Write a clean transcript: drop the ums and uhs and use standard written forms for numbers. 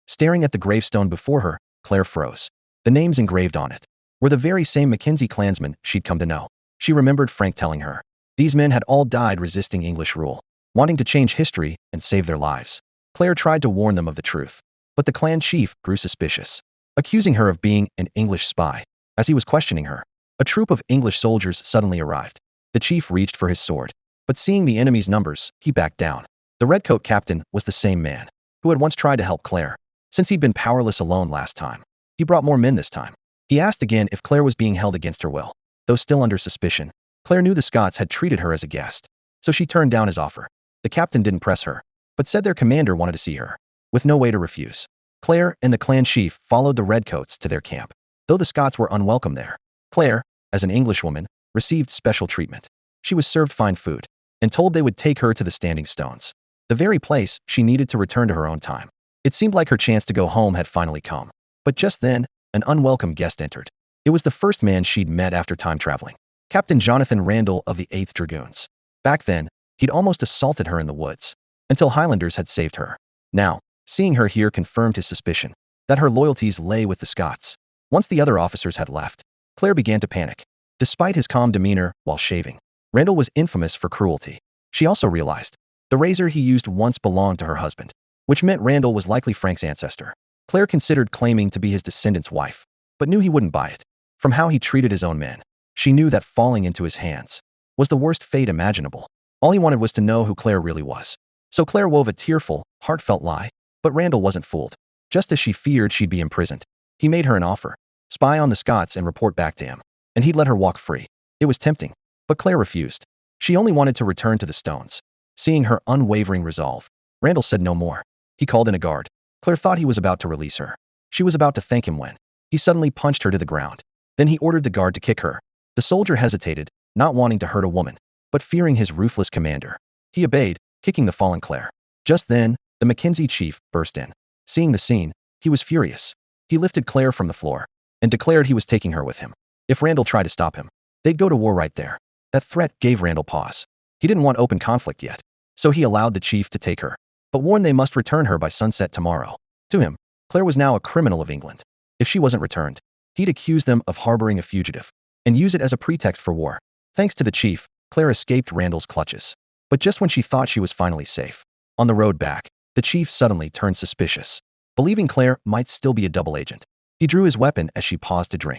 Staring at the gravestone before her, Claire froze. The names engraved on it were the very same Mackenzie clansmen she'd come to know. She remembered Frank telling her. These men had all died resisting English rule, wanting to change history and save their lives. Claire tried to warn them of the truth, but the clan chief grew suspicious, accusing her of being an English spy. As he was questioning her, a troop of English soldiers suddenly arrived. The chief reached for his sword, but seeing the enemy's numbers, he backed down. The redcoat captain was the same man who had once tried to help Claire. Since he'd been powerless alone last time, he brought more men this time. He asked again if Claire was being held against her will. Though still under suspicion, Claire knew the Scots had treated her as a guest, so she turned down his offer. The captain didn't press her, but said their commander wanted to see her, with no way to refuse. Claire and the clan chief followed the redcoats to their camp, though the Scots were unwelcome there. Claire, as an Englishwoman, received special treatment. She was served fine food, and told they would take her to the Standing Stones, the very place she needed to return to her own time. It seemed like her chance to go home had finally come. But just then, an unwelcome guest entered. It was the first man she'd met after time traveling, Captain Jonathan Randall of the 8th Dragoons. Back then, he'd almost assaulted her in the woods, until Highlanders had saved her. Now, seeing her here confirmed his suspicion that her loyalties lay with the Scots. Once the other officers had left, Claire began to panic. Despite his calm demeanor while shaving, Randall was infamous for cruelty. She also realized the razor he used once belonged to her husband, which meant Randall was likely Frank's ancestor. Claire considered claiming to be his descendant's wife, but knew he wouldn't buy it. From how he treated his own men, she knew that falling into his hands was the worst fate imaginable. All he wanted was to know who Claire really was. So Claire wove a tearful, heartfelt lie, but Randall wasn't fooled. Just as she feared she'd be imprisoned, he made her an offer: spy on the Scots and report back to him, and he'd let her walk free. It was tempting, but Claire refused. She only wanted to return to the Stones. Seeing her unwavering resolve, Randall said no more. He called in a guard. Claire thought he was about to release her. She was about to thank him when he suddenly punched her to the ground. Then he ordered the guard to kick her. The soldier hesitated, not wanting to hurt a woman, but fearing his ruthless commander. He obeyed, kicking the fallen Claire. Just then, the Mackenzie chief burst in. Seeing the scene, he was furious. He lifted Claire from the floor and declared he was taking her with him. If Randall tried to stop him, they'd go to war right there. That threat gave Randall pause. He didn't want open conflict yet, so he allowed the chief to take her, but warned they must return her by sunset tomorrow. To him, Claire was now a criminal of England. If she wasn't returned, he'd accuse them of harboring a fugitive and use it as a pretext for war. Thanks to the chief, Claire escaped Randall's clutches. But just when she thought she was finally safe, on the road back, the chief suddenly turned suspicious, believing Claire might still be a double agent. He drew his weapon as she paused to drink.